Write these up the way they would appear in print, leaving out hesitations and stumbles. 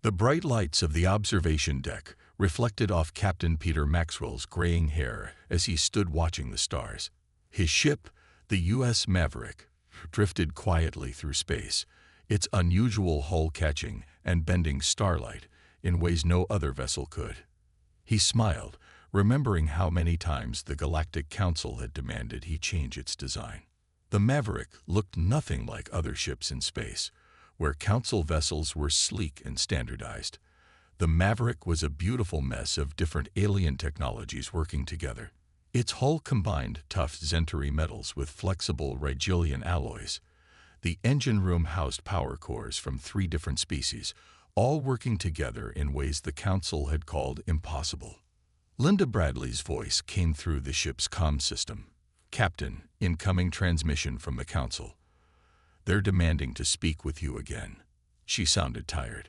The bright lights of the observation deck reflected off Captain Peter Maxwell's graying hair as he stood watching the stars. His ship, the U.S. Maverick, drifted quietly through space, its unusual hull catching and bending starlight in ways no other vessel could. He smiled, remembering how many times the Galactic Council had demanded he change its design. The Maverick looked nothing like other ships in space, where Council vessels were sleek and standardized. The Maverick was a beautiful mess of different alien technologies working together. Its hull combined tough Zentari metals with flexible Rigelian alloys. The engine room housed power cores from 3 different species, all working together in ways the Council had called impossible. Linda Bradley's voice came through the ship's comm system. "Captain, incoming transmission from the Council. They're demanding to speak with you again." She sounded tired.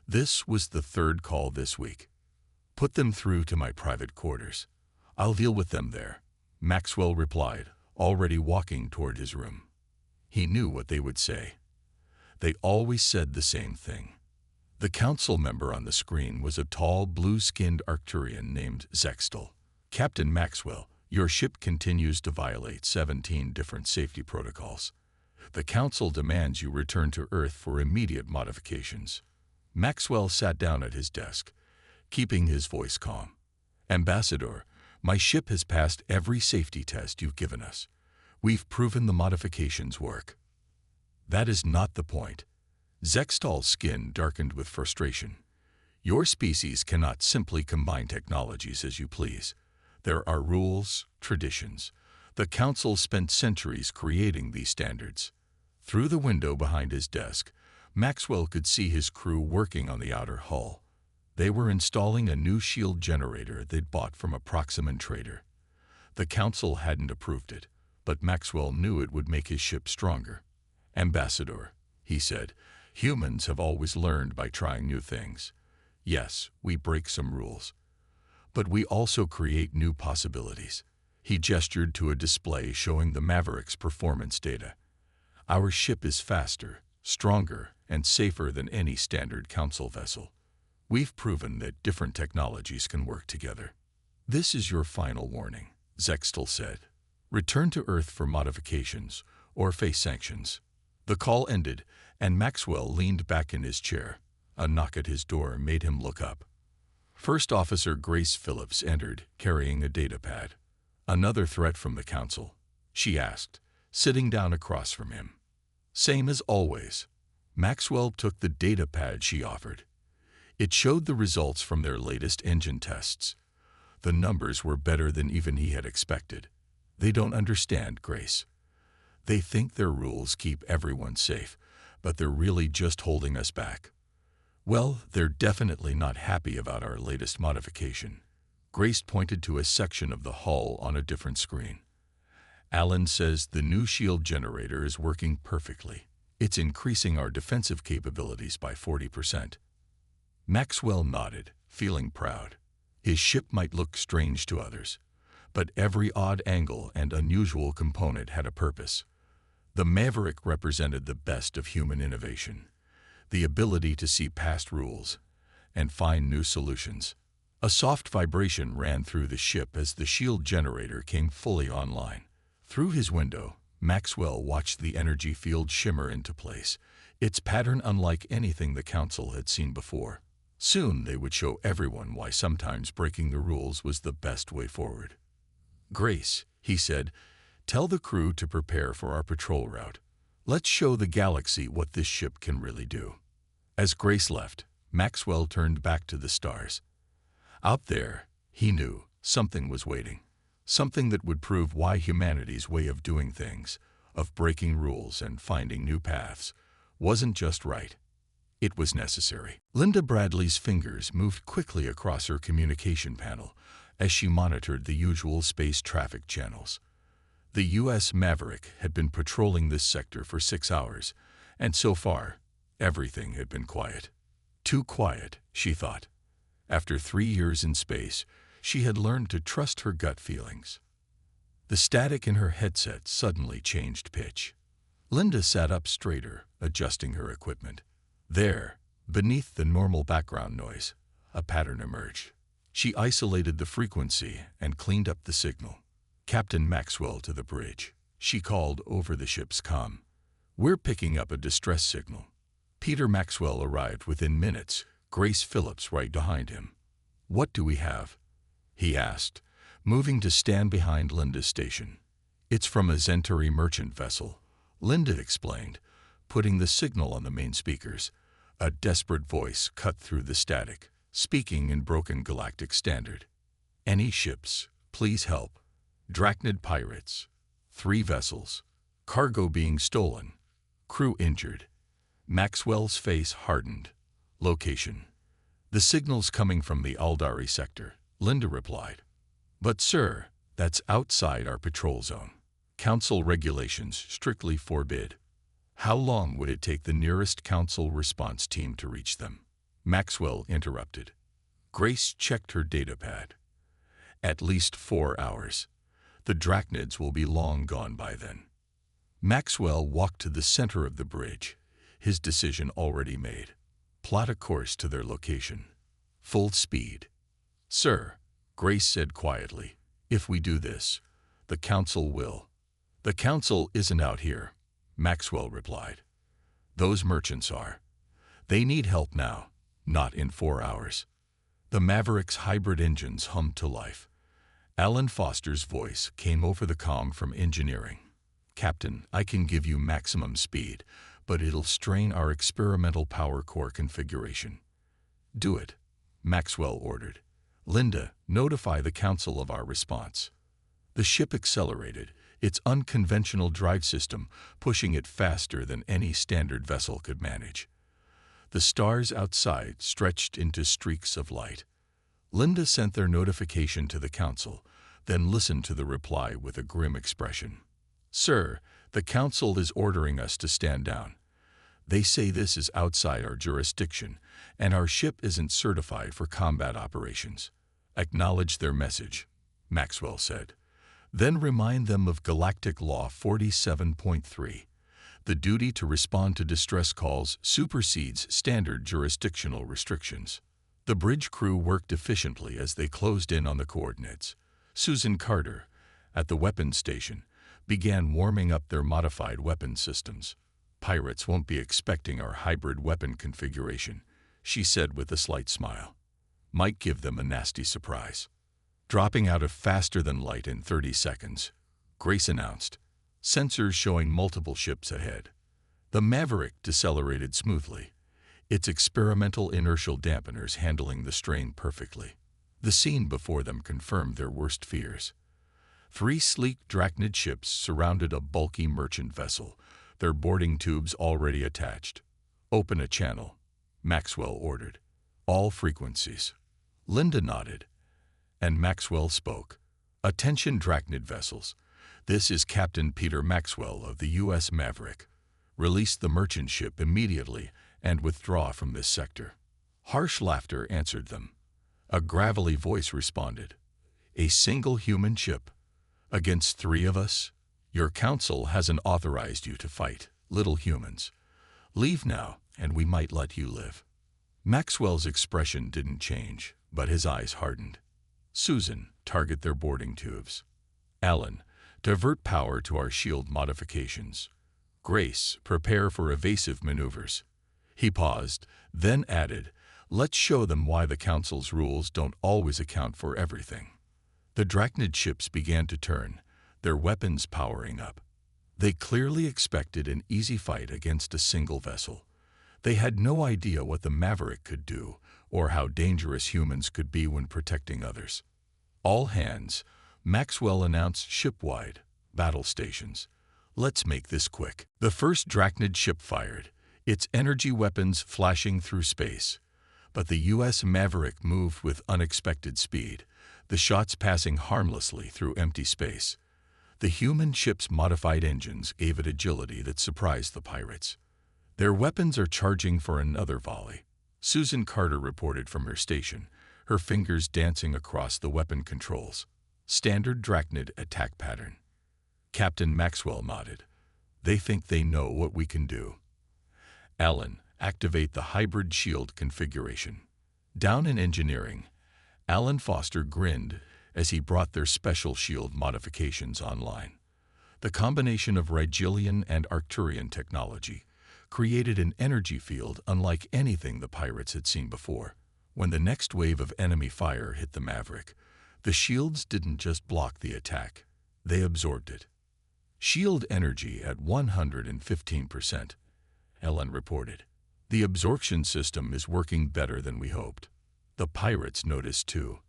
This was the 3rd call this week. "Put them through to my private quarters. I'll deal with them there," Maxwell replied, already walking toward his room. He knew what they would say. They always said the same thing. The Council member on the screen was a tall, blue-skinned Arcturian named Zextal. "Captain Maxwell, your ship continues to violate 17 different safety protocols. The Council demands you return to Earth for immediate modifications." Maxwell sat down at his desk, keeping his voice calm. "Ambassador, my ship has passed every safety test you've given us. We've proven the modifications work." "That is not the point." Zextal's skin darkened with frustration. "Your species cannot simply combine technologies as you please. There are rules, traditions. The Council spent centuries creating these standards." Through the window behind his desk, Maxwell could see his crew working on the outer hull. They were installing a new shield generator they'd bought from a Proximan trader. The Council hadn't approved it, but Maxwell knew it would make his ship stronger. "Ambassador," he said, "humans have always learned by trying new things. Yes, we break some rules, but we also create new possibilities." He gestured to a display showing the Maverick's performance data. "Our ship is faster, stronger, and safer than any standard Council vessel. We've proven that different technologies can work together." "This is your final warning," Zextal said. "Return to Earth for modifications, or face sanctions." The call ended, and Maxwell leaned back in his chair. A knock at his door made him look up. First Officer Grace Phillips entered, carrying a datapad. "Another threat from the Council?" she asked, sitting down across from him. "Same as always." Maxwell took the datapad she offered. It showed the results from their latest engine tests. The numbers were better than even he had expected. "They don't understand, Grace. They think their rules keep everyone safe, but they're really just holding us back." "Well, they're definitely not happy about our latest modification." Grace pointed to a section of the hull on a different screen. "Alan says the new shield generator is working perfectly. It's increasing our defensive capabilities by 40%. Maxwell nodded, feeling proud. His ship might look strange to others, but every odd angle and unusual component had a purpose. The Maverick represented the best of human innovation, the ability to see past rules and find new solutions. A soft vibration ran through the ship as the shield generator came fully online. Through his window, Maxwell watched the energy field shimmer into place, its pattern unlike anything the Council had seen before. Soon they would show everyone why sometimes breaking the rules was the best way forward. "Grace," he said, "tell the crew to prepare for our patrol route. Let's show the galaxy what this ship can really do." As Grace left, Maxwell turned back to the stars. Out there, he knew, something was waiting. Something that would prove why humanity's way of doing things, of breaking rules and finding new paths, wasn't just right. It was necessary. Linda Bradley's fingers moved quickly across her communication panel as she monitored the usual space traffic channels. The U.S. Maverick had been patrolling this sector for 6 hours, and so far, everything had been quiet. Too quiet, she thought. After 3 years in space, she had learned to trust her gut feelings. The static in her headset suddenly changed pitch. Linda sat up straighter, adjusting her equipment. "There," Beneath the normal background noise, a pattern emerged. She isolated the frequency and cleaned up the signal. "Captain Maxwell to the bridge," she called over the ship's comm. "We're picking up a distress signal." Peter Maxwell arrived within minutes, Grace Phillips right behind him. "What do we have?" he asked, moving to stand behind Linda's station. "It's from a Centauri merchant vessel," Linda explained, putting the signal on the main speakers. A desperate voice cut through the static, speaking in broken galactic standard. "Any ships, please help. Drachnid pirates. 3 vessels. Cargo being stolen. Crew injured." Maxwell's face hardened. "Location." "The signal's coming from the Aldari sector," Linda replied. "But sir, that's outside our patrol zone. Council regulations strictly forbid." "How long would it take the nearest council response team to reach them?" Maxwell interrupted. Grace checked her datapad. "At least 4 hours. The Drachnids will be long gone by then." Maxwell walked to the center of the bridge, his decision already made. "Plot a course to their location. Full speed." "Sir," Grace said quietly, "if we do this, the council will." "The council isn't out here," Maxwell replied. "Those merchants are. They need help now, not in 4 hours." The Maverick's hybrid engines hummed to life. Alan Foster's voice came over the comm from engineering. "Captain, I can give you maximum speed, but it'll strain our experimental power core configuration." "Do it," Maxwell ordered. "Linda, notify the council of our response." The ship accelerated, its unconventional drive system pushing it faster than any standard vessel could manage. The stars outside stretched into streaks of light. Linda sent their notification to the council, then listened to the reply with a grim expression. "Sir, the council is ordering us to stand down. They say this is outside our jurisdiction, and our ship isn't certified for combat operations." "Acknowledge their message," Maxwell said. "Then remind them of Galactic Law 47.3. The duty to respond to distress calls supersedes standard jurisdictional restrictions." The bridge crew worked efficiently as they closed in on the coordinates. Susan Carter, at the weapons station, began warming up their modified weapon systems. "Pirates won't be expecting our hybrid weapon configuration," she said with a slight smile. "Might give them a nasty surprise." "Dropping out of faster than light in 30 seconds, Grace announced, sensors showing multiple ships ahead. The Maverick decelerated smoothly, its experimental inertial dampeners handling the strain perfectly. The scene before them confirmed their worst fears. 3 sleek Drachnid ships surrounded a bulky merchant vessel, their boarding tubes already attached. "Open a channel," Maxwell ordered. "All frequencies." Linda nodded, and Maxwell spoke. "Attention Drachnid vessels. This is Captain Peter Maxwell of the U.S. Maverick. Release the merchant ship immediately and withdraw from this sector." Harsh laughter answered them. A gravelly voice responded. "A single human ship? Against 3 of us? Your council hasn't authorized you to fight, little humans. Leave now, and we might let you live." Maxwell's expression didn't change, but his eyes hardened. "Susan, target their boarding tubes. Alan, divert power to our shield modifications. Grace, prepare for evasive maneuvers." He paused, then added, "Let's show them why the Council's rules don't always account for everything." The Drachnid ships began to turn, their weapons powering up. They clearly expected an easy fight against a single vessel. They had no idea what the Maverick could do, or how dangerous humans could be when protecting others. "All hands," Maxwell announced shipwide, battle stations. "Let's make this quick." The first Drachnid ship fired, its energy weapons flashing through space. But the U.S. Maverick moved with unexpected speed, the shots passing harmlessly through empty space. The human ship's modified engines gave it agility that surprised the pirates. "Their weapons are charging for another volley," Susan Carter reported from her station, her fingers dancing across the weapon controls. "Standard Drachnid attack pattern." Captain Maxwell nodded. "They think they know what we can do." "Alan, Activate the hybrid shield configuration. Down in engineering, Alan Foster grinned as he brought their special shield modifications online. The combination of Rigelian and Arcturian technology created an energy field unlike anything the pirates had seen before. When the next wave of enemy fire hit the Maverick, the shields didn't just block the attack, they absorbed it. Shield energy at 115%, Ellen reported. The absorption system is working better than we hoped. The pirates noticed too.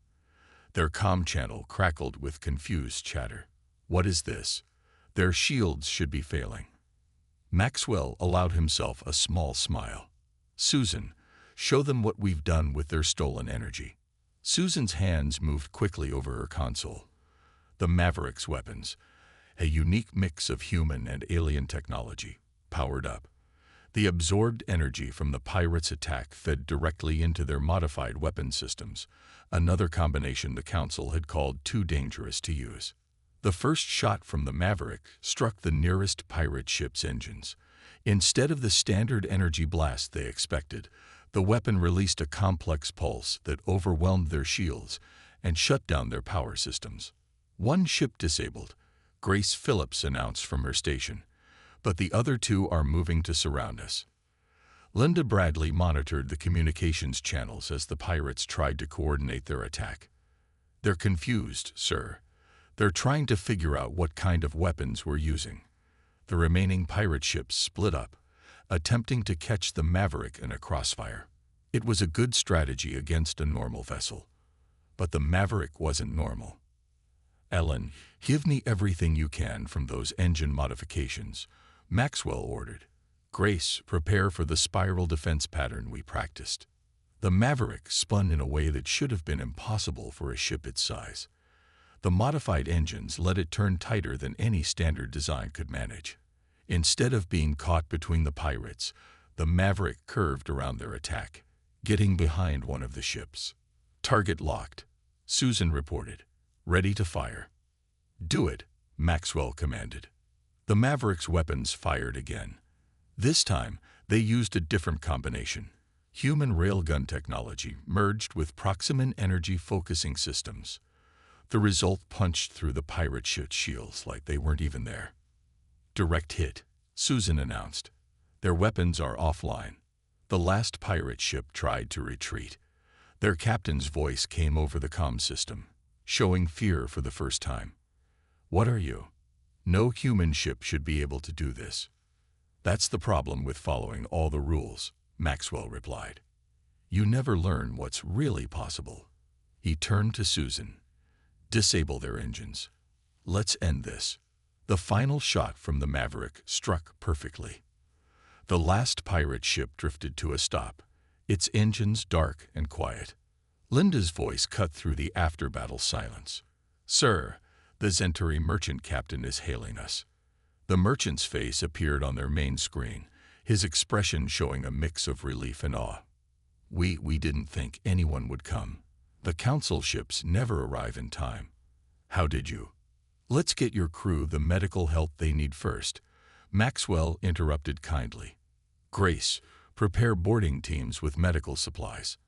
Their comm channel crackled with confused chatter. What is this? Their shields should be failing. Maxwell allowed himself a small smile. Susan, show them what we've done with their stolen energy. Susan's hands moved quickly over her console. The Maverick's weapons, a unique mix of human and alien technology, powered up. The absorbed energy from the pirates' attack fed directly into their modified weapon systems, another combination the Council had called too dangerous to use. The first shot from the Maverick struck the nearest pirate ship's engines. Instead of the standard energy blast they expected, the weapon released a complex pulse that overwhelmed their shields and shut down their power systems. One ship disabled, Grace Phillips announced from her station, but the other two are moving to surround us. Linda Bradley monitored the communications channels as the pirates tried to coordinate their attack. They're confused, sir. They're trying to figure out what kind of weapons we're using. The remaining pirate ships split up, attempting to catch the Maverick in a crossfire. It was a good strategy against a normal vessel. But the Maverick wasn't normal. Ellen, give me everything you can from those engine modifications, Maxwell ordered. Grace, prepare for the spiral defense pattern we practiced. The Maverick spun in a way that should have been impossible for a ship its size. The modified engines let it turn tighter than any standard design could manage. Instead of being caught between the pirates, the Maverick curved around their attack, getting behind one of the ships. Target locked, Susan reported. Ready to fire. Do it, Maxwell commanded. The Maverick's weapons fired again. This time, they used a different combination. Human railgun technology merged with Proximan energy focusing systems. The result punched through the pirate ship's shields like they weren't even there. Direct hit, Susan announced. Their weapons are offline. The last pirate ship tried to retreat. Their captain's voice came over the comm system, showing fear for the first time. What are you? No human ship should be able to do this. That's the problem with following all the rules, Maxwell replied. You never learn what's really possible. He turned to Susan. Disable their engines. Let's end this. The final shot from the Maverick struck perfectly. The last pirate ship drifted to a stop, its engines dark and quiet. Linda's voice cut through the after-battle silence. Sir, the Zenturi merchant captain is hailing us. The merchant's face appeared on their main screen, his expression showing a mix of relief and awe. We didn't think anyone would come. The council ships never arrive in time. How did you? Let's get your crew the medical help they need first, Maxwell interrupted kindly. Grace, prepare boarding teams with medical supplies.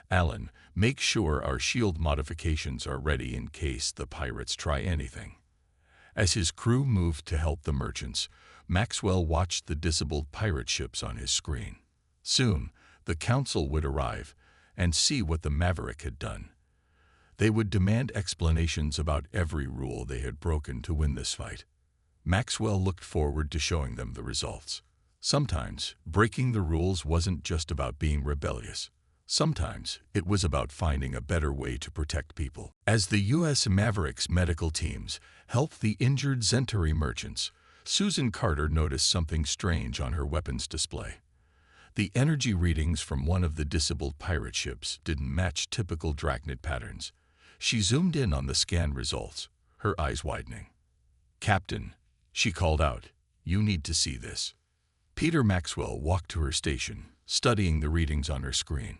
Alan, make sure our shield modifications are ready in case the pirates try anything. As his crew moved to help the merchants, Maxwell watched the disabled pirate ships on his screen. Soon, the council would arrive and see what the Maverick had done. They would demand explanations about every rule they had broken to win this fight. Maxwell looked forward to showing them the results. Sometimes, breaking the rules wasn't just about being rebellious. Sometimes, it was about finding a better way to protect people. As the U.S. Maverick's medical teams helped the injured Zenturi merchants, Susan Carter noticed something strange on her weapons display. The energy readings from one of the disabled pirate ships didn't match typical Drachnid patterns. She zoomed in on the scan results, her eyes widening. Captain, she called out, you need to see this. Peter Maxwell walked to her station, studying the readings on her screen.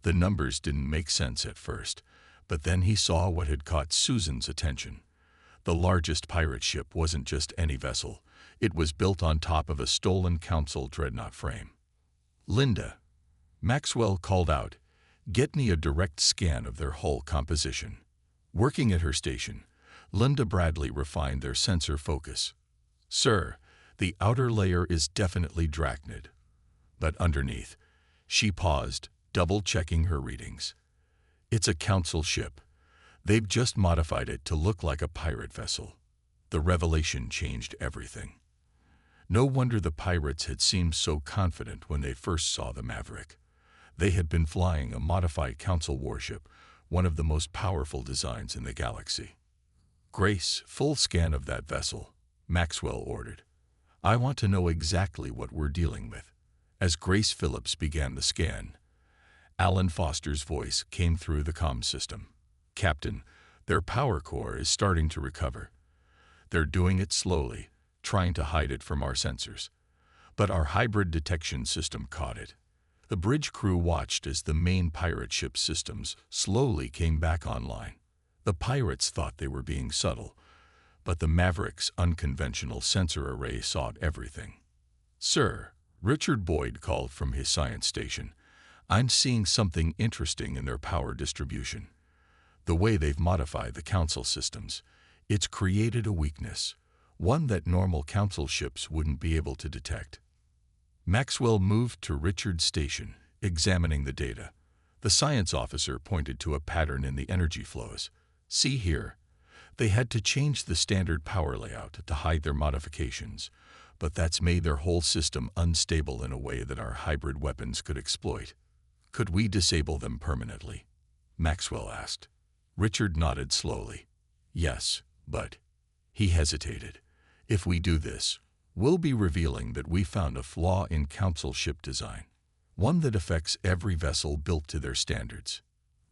The numbers didn't make sense at first, but then he saw what had caught Susan's attention. The largest pirate ship wasn't just any vessel. It was built on top of a stolen council dreadnought frame. Linda, Maxwell called out, get me a direct scan of their hull composition. Working at her station, Linda Bradley refined their sensor focus. Sir, the outer layer is definitely drachnid. But underneath, she paused, double-checking her readings. It's a council ship. They've just modified it to look like a pirate vessel. The revelation changed everything. No wonder the pirates had seemed so confident when they first saw the Maverick. They had been flying a modified council warship, one of the most powerful designs in the galaxy. Grace, full scan of that vessel, Maxwell ordered. I want to know exactly what we're dealing with. As Grace Phillips began the scan, Alan Foster's voice came through the comm system. Captain, their power core is starting to recover. They're doing it slowly, trying to hide it from our sensors. But our hybrid detection system caught it. The bridge crew watched as the main pirate ship's systems slowly came back online. The pirates thought they were being subtle, but the Maverick's unconventional sensor array saw everything. Sir, Richard Boyd called from his science station. I'm seeing something interesting in their power distribution. The way they've modified the council systems, it's created a weakness, one that normal council ships wouldn't be able to detect. Maxwell moved to Richard's station, examining the data. The science officer pointed to a pattern in the energy flows. See here. They had to change the standard power layout to hide their modifications, but that's made their whole system unstable in a way that our hybrid weapons could exploit. Could we disable them permanently? Maxwell asked. Richard nodded slowly. Yes, but... He hesitated. If we do this, we'll be revealing that we found a flaw in council ship design, one that affects every vessel built to their standards.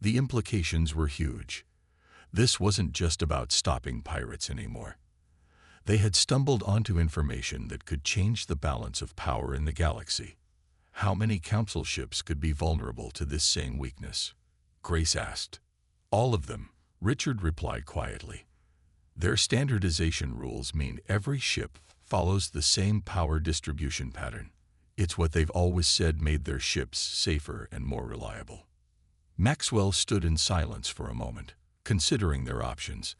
The implications were huge. This wasn't just about stopping pirates anymore. They had stumbled onto information that could change the balance of power in the galaxy. How many council ships could be vulnerable to this same weakness? Grace asked. All of them, Richard replied quietly. Their standardization rules mean every ship follows the same power distribution pattern. It's what they've always said made their ships safer and more reliable. Maxwell stood in silence for a moment, considering their options.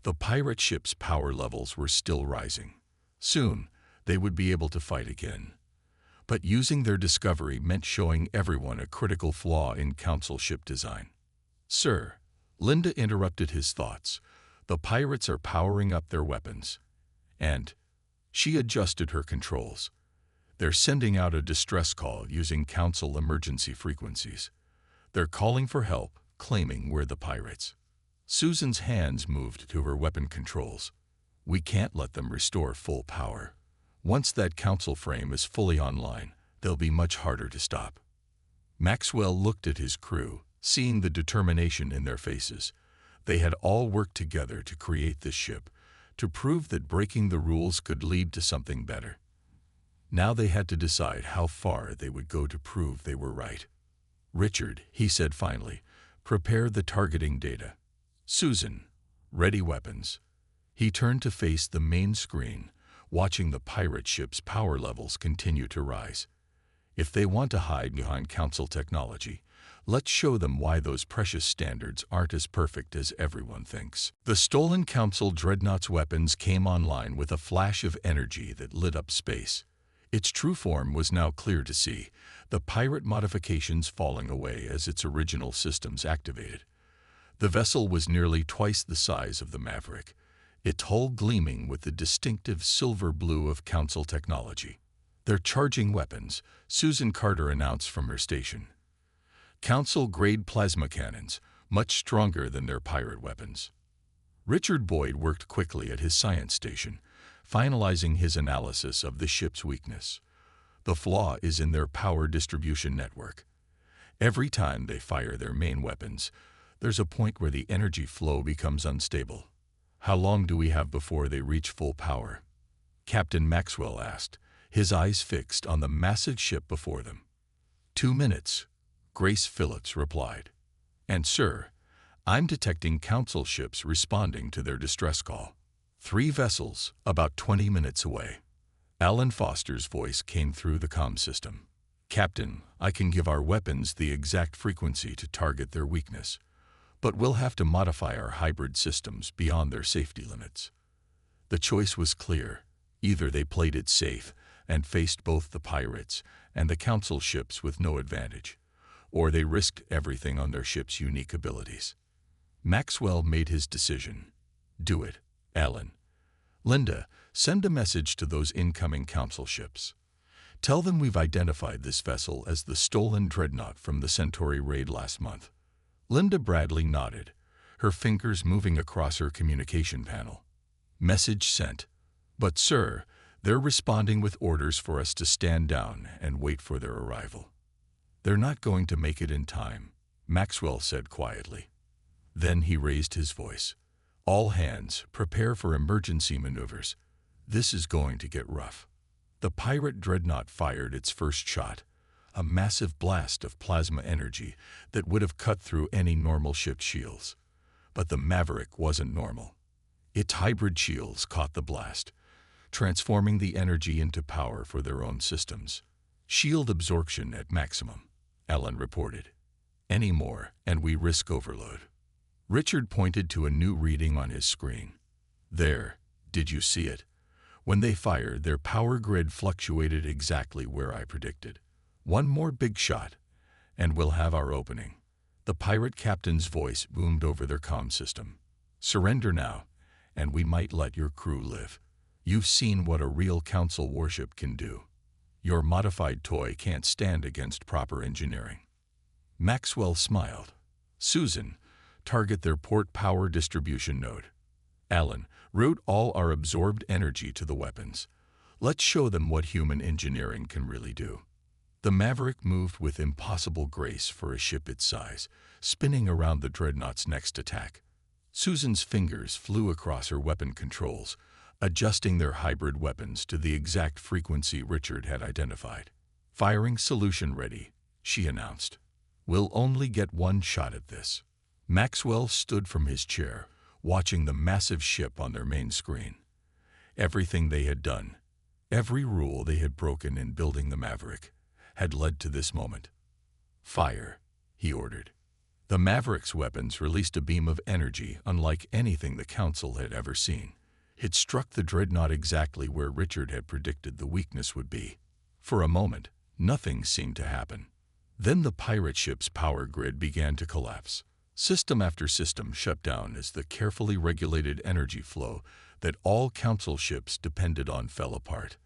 The pirate ship's power levels were still rising. Soon, they would be able to fight again. But using their discovery meant showing everyone a critical flaw in council ship design. Sir, Linda interrupted his thoughts. The pirates are powering up their weapons. And she adjusted her controls. They're sending out a distress call using council emergency frequencies. They're calling for help, claiming we're the pirates. Susan's hands moved to her weapon controls. We can't let them restore full power. Once that council frame is fully online, they'll be much harder to stop. Maxwell looked at his crew, seeing the determination in their faces. They had all worked together to create this ship, to prove that breaking the rules could lead to something better. Now they had to decide how far they would go to prove they were right. Richard, he said finally, prepare the targeting data. Susan, ready weapons. He turned to face the main screen, watching the pirate ship's power levels continue to rise. If they want to hide behind council technology, let's show them why those precious standards aren't as perfect as everyone thinks. The stolen council dreadnought's weapons came online with a flash of energy that lit up space. Its true form was now clear to see, the pirate modifications falling away as its original systems activated. The vessel was nearly twice the size of the Maverick, its hull gleaming with the distinctive silver blue of council technology. They're charging weapons, Susan Carter announced from her station. Council-grade plasma cannons, much stronger than their pirate weapons. Richard Boyd worked quickly at his science station, finalizing his analysis of the ship's weakness. The flaw is in their power distribution network. Every time they fire their main weapons, there's a point where the energy flow becomes unstable. How long do we have before they reach full power? Captain Maxwell asked, his eyes fixed on the massive ship before them. 2 minutes, Grace Phillips replied. And sir, I'm detecting council ships responding to their distress call. 3 vessels, about 20 minutes away. Alan Foster's voice came through the comm system. "Captain, I can give our weapons the exact frequency to target their weakness, but we'll have to modify our hybrid systems beyond their safety limits." The choice was clear. Either they played it safe and faced both the pirates and the Council ships with no advantage, or they risked everything on their ship's unique abilities. Maxwell made his decision. "Do it, Alan. Linda, send a message to those incoming Council ships. Tell them we've identified this vessel as the stolen dreadnought from the Centauri raid last month." Linda Bradley nodded, her fingers moving across her communication panel. "Message sent. But, sir, they're responding with orders for us to stand down and wait for their arrival." "They're not going to make it in time," Maxwell said quietly. Then he raised his voice. "All hands, prepare for emergency maneuvers. This is going to get rough." The pirate dreadnought fired its first shot, a massive blast of plasma energy that would have cut through any normal ship's shields. But the Maverick wasn't normal. Its hybrid shields caught the blast, transforming the energy into power for their own systems. "Shield absorption at maximum," Alan reported. "Any more, and we risk overload." Richard pointed to a new reading on his screen. "There, did you see it? When they fired, their power grid fluctuated exactly where I predicted. One more big shot, and we'll have our opening." The pirate captain's voice boomed over their comm system. "Surrender now, and we might let your crew live. You've seen what a real Council warship can do. Your modified toy can't stand against proper engineering." Maxwell smiled. "Susan, target their port power distribution node. Alan, route all our absorbed energy to the weapons. Let's show them what human engineering can really do." The Maverick moved with impossible grace for a ship its size, spinning around the dreadnought's next attack. Susan's fingers flew across her weapon controls, adjusting their hybrid weapons to the exact frequency Richard had identified. "Firing solution ready," she announced. "We'll only get one shot at this." Maxwell stood from his chair, watching the massive ship on their main screen. Everything they had done, every rule they had broken in building the Maverick, had led to this moment. "Fire," he ordered. The Maverick's weapons released a beam of energy unlike anything the Council had ever seen. It struck the dreadnought exactly where Richard had predicted the weakness would be. For a moment, nothing seemed to happen. Then the pirate ship's power grid began to collapse. System after system shut down as the carefully regulated energy flow that all Council ships depended on fell apart.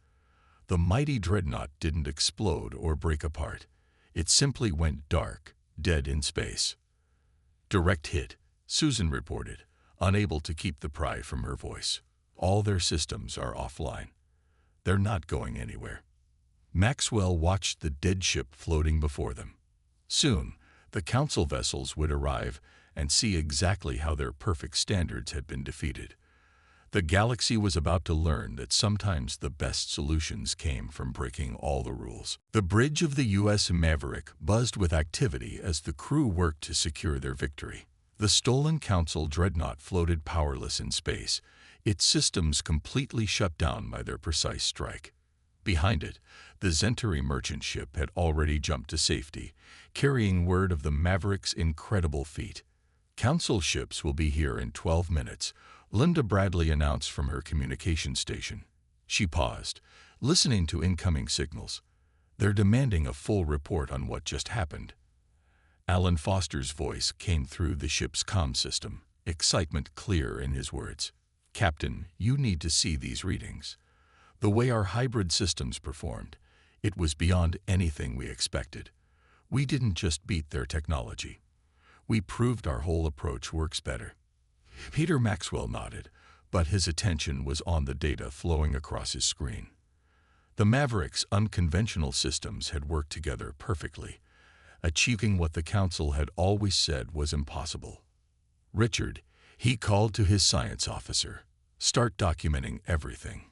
The mighty dreadnought didn't explode or break apart. It simply went dark, dead in space. "Direct hit," Susan reported, unable to keep the pride from her voice. "All their systems are offline. They're not going anywhere." Maxwell watched the dead ship floating before them. Soon, the Council vessels would arrive and see exactly how their perfect standards had been defeated. The galaxy was about to learn that sometimes the best solutions came from breaking all the rules. The bridge of the U.S. Maverick buzzed with activity as the crew worked to secure their victory. The stolen Council dreadnought floated powerless in space, its systems completely shut down by their precise strike. Behind it, the Centauri merchant ship had already jumped to safety, carrying word of the Maverick's incredible feat. "Council ships will be here in 12 minutes, Linda Bradley announced from her communication station. She paused, listening to incoming signals. "They're demanding a full report on what just happened." Alan Foster's voice came through the ship's comm system, excitement clear in his words. "Captain, you need to see these readings. The way our hybrid systems performed, it was beyond anything we expected. We didn't just beat their technology. We proved our whole approach works better." Peter Maxwell nodded, but his attention was on the data flowing across his screen. The Maverick's unconventional systems had worked together perfectly, achieving what the Council had always said was impossible. "Richard," he called to his science officer, "start documenting everything.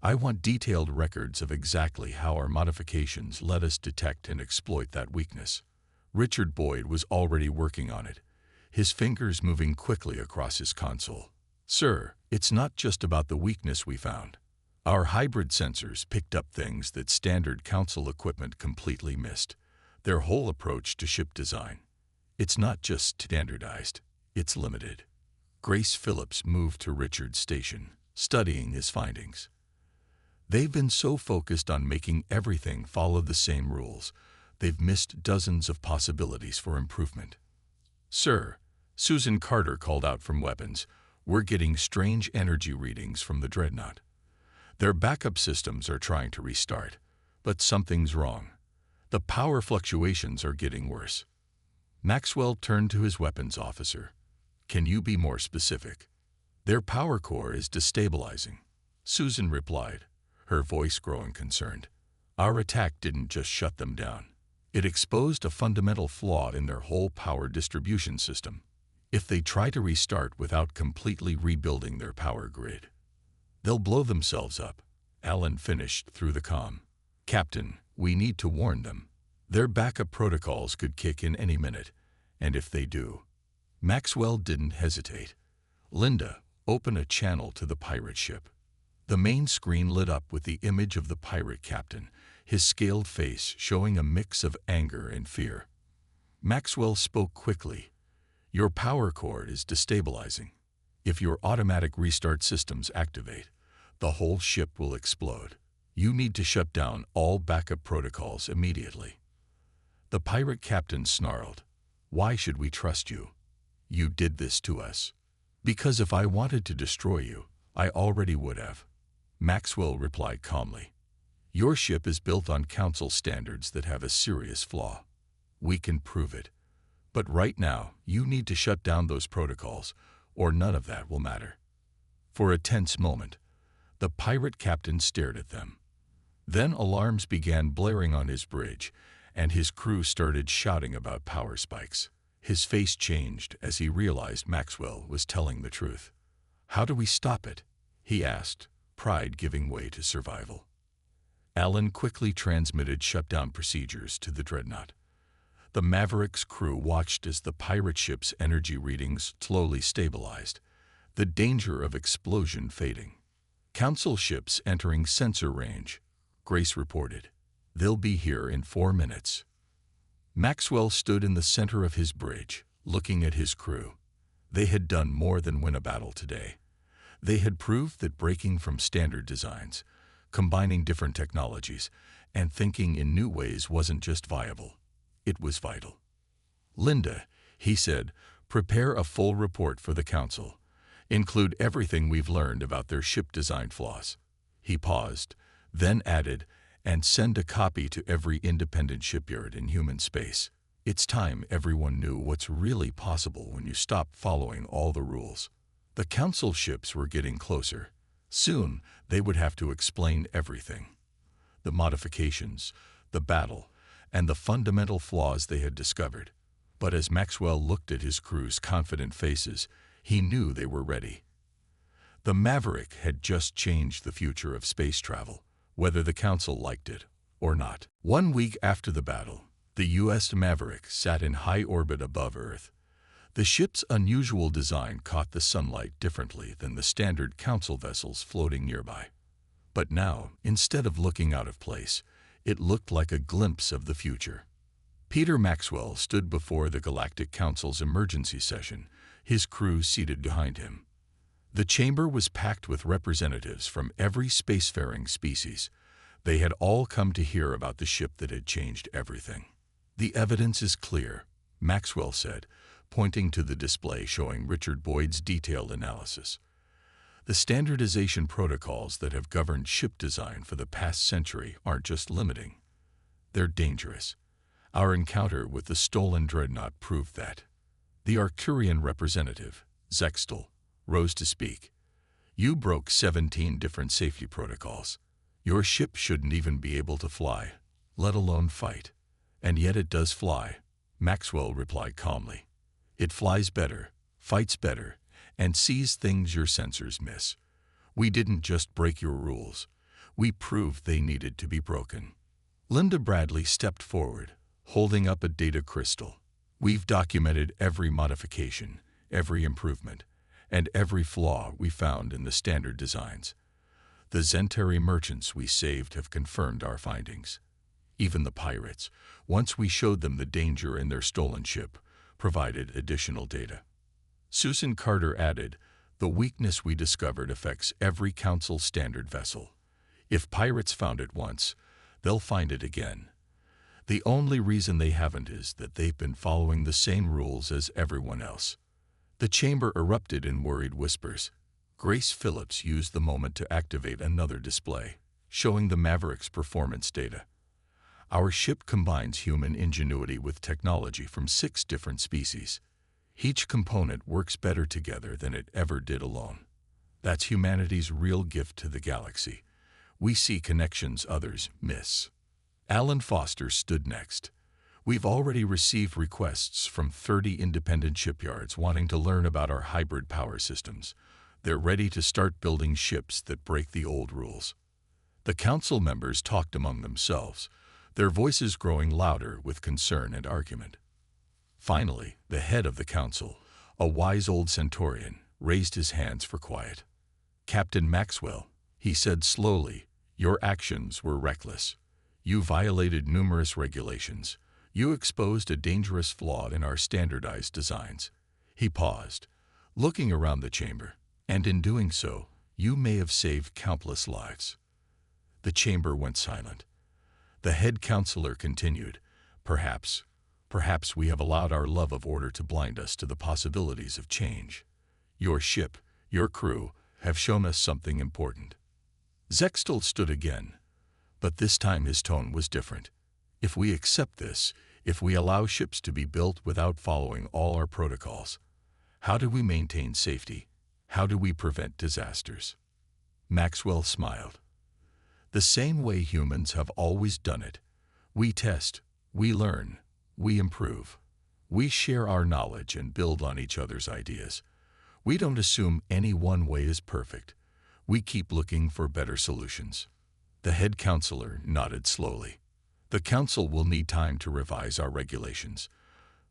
I want detailed records of exactly how our modifications let us detect and exploit that weakness." Richard Boyd was already working on it, his fingers moving quickly across his console. "Sir, it's not just about the weakness we found. Our hybrid sensors picked up things that standard Council equipment completely missed. Their whole approach to ship design. It's not just standardized, it's limited. Grace Phillips moved to Richard's station, studying his findings. They've been so focused on making everything follow the same rules, they've missed dozens of possibilities for improvement. Sir, Susan Carter called out from weapons, we're getting strange energy readings from the Dreadnought. Their backup systems are trying to restart, but something's wrong. The power fluctuations are getting worse. Maxwell turned to his weapons officer. Can you be more specific? Their power core is destabilizing. Susan replied, her voice growing concerned. Our attack didn't just shut them down. It exposed a fundamental flaw in their whole power distribution system. If they try to restart without completely rebuilding their power grid, they'll blow themselves up. Alan finished through the comm. Captain, we need to warn them. Their backup protocols could kick in any minute, and if they do. Maxwell didn't hesitate. Linda, open a channel to the pirate ship. The main screen lit up with the image of the pirate captain, his scaled face showing a mix of anger and fear. Maxwell spoke quickly. Your power core is destabilizing. If your automatic restart systems activate, the whole ship will explode. You need to shut down all backup protocols immediately. The pirate captain snarled. Why should we trust you? You did this to us. Because if I wanted to destroy you, I already would have. Maxwell replied calmly. Your ship is built on Council standards that have a serious flaw. We can prove it. But right now, you need to shut down those protocols, or none of that will matter. For a tense moment, the pirate captain stared at them. Then alarms began blaring on his bridge, and his crew started shouting about power spikes. His face changed as he realized Maxwell was telling the truth. How do we stop it? He asked, pride giving way to survival. Alan quickly transmitted shutdown procedures to the Dreadnought. The Maverick's crew watched as the pirate ship's energy readings slowly stabilized, the danger of explosion fading. Council ships entering sensor range, Grace reported. They'll be here in 4 minutes. Maxwell stood in the center of his bridge, looking at his crew. They had done more than win a battle today. They had proved that breaking from standard designs, combining different technologies, and thinking in new ways wasn't just viable. It was vital. Linda, he said, prepare a full report for the Council. Include everything we've learned about their ship design flaws. He paused, then added, and send a copy to every independent shipyard in human space. It's time everyone knew what's really possible when you stop following all the rules. The Council ships were getting closer. Soon, they would have to explain everything. The modifications, the battle, and the fundamental flaws they had discovered. But as Maxwell looked at his crew's confident faces, he knew they were ready. The Maverick had just changed the future of space travel, whether the Council liked it or not. 1 week after the battle, the U.S. Maverick sat in high orbit above Earth. The ship's unusual design caught the sunlight differently than the standard Council vessels floating nearby. But now, instead of looking out of place, it looked like a glimpse of the future. Peter Maxwell stood before the Galactic Council's emergency session, his crew seated behind him. The chamber was packed with representatives from every spacefaring species. They had all come to hear about the ship that had changed everything. The evidence is clear, Maxwell said, pointing to the display showing Richard Boyd's detailed analysis. The standardization protocols that have governed ship design for the past century aren't just limiting. They're dangerous. Our encounter with the stolen dreadnought proved that. The Arcturian representative, Zextal, rose to speak. You broke 17 different safety protocols. Your ship shouldn't even be able to fly, let alone fight. And yet it does fly, Maxwell replied calmly. It flies better, fights better, and sees things your sensors miss. We didn't just break your rules. We proved they needed to be broken. Linda Bradley stepped forward, holding up a data crystal. We've documented every modification, every improvement, and every flaw we found in the standard designs. The Zentari merchants we saved have confirmed our findings. Even the pirates, once we showed them the danger in their stolen ship, provided additional data. Susan Carter added, the weakness we discovered affects every Council standard vessel. If pirates found it once, they'll find it again. The only reason they haven't is that they've been following the same rules as everyone else. The chamber erupted in worried whispers. Grace Phillips used the moment to activate another display, showing the Maverick's performance data. Our ship combines human ingenuity with technology from 6 different species. Each component works better together than it ever did alone. That's humanity's real gift to the galaxy. We see connections others miss. Alan Foster stood next. We've already received requests from 30 independent shipyards wanting to learn about our hybrid power systems. They're ready to start building ships that break the old rules. The Council members talked among themselves, their voices growing louder with concern and argument. Finally, the head of the Council, a wise old Centaurian, raised his hands for quiet. Captain Maxwell, he said slowly, your actions were reckless. You violated numerous regulations. You exposed a dangerous flaw in our standardized designs. He paused, looking around the chamber, and in doing so, you may have saved countless lives. The chamber went silent. The head counselor continued, Perhaps we have allowed our love of order to blind us to the possibilities of change. Your ship, your crew, have shown us something important. Zextel stood again, but this time his tone was different. If we accept this, if we allow ships to be built without following all our protocols, how do we maintain safety? How do we prevent disasters? Maxwell smiled. The same way humans have always done it. We test, we learn, we improve. We share our knowledge and build on each other's ideas. We don't assume any one way is perfect. We keep looking for better solutions. The head counselor nodded slowly. The Council will need time to revise our regulations,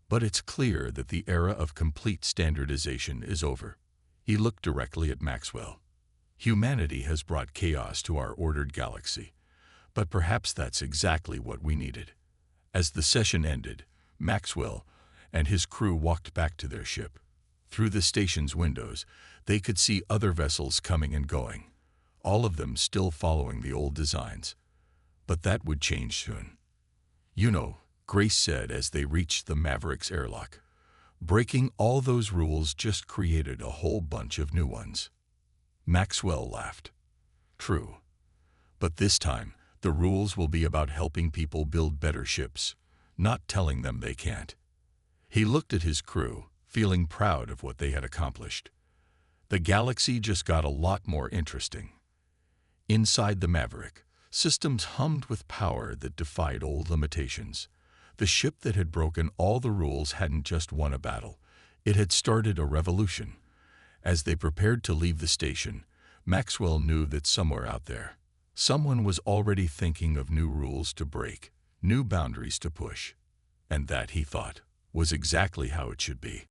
but it's clear that the era of complete standardization is over. He looked directly at Maxwell. Humanity has brought chaos to our ordered galaxy, but perhaps that's exactly what we needed. As the session ended, Maxwell and his crew walked back to their ship. Through the station's windows, they could see other vessels coming and going, all of them still following the old designs. But that would change soon. You know, Grace said as they reached the Maverick's airlock, breaking all those rules just created a whole bunch of new ones. Maxwell laughed. True. But this time, the rules will be about helping people build better ships, not telling them they can't. He looked at his crew, feeling proud of what they had accomplished. The galaxy just got a lot more interesting. Inside the Maverick, systems hummed with power that defied old limitations. The ship that had broken all the rules hadn't just won a battle, it had started a revolution. As they prepared to leave the station, Maxwell knew that somewhere out there, someone was already thinking of new rules to break, new boundaries to push. And that, he thought, was exactly how it should be.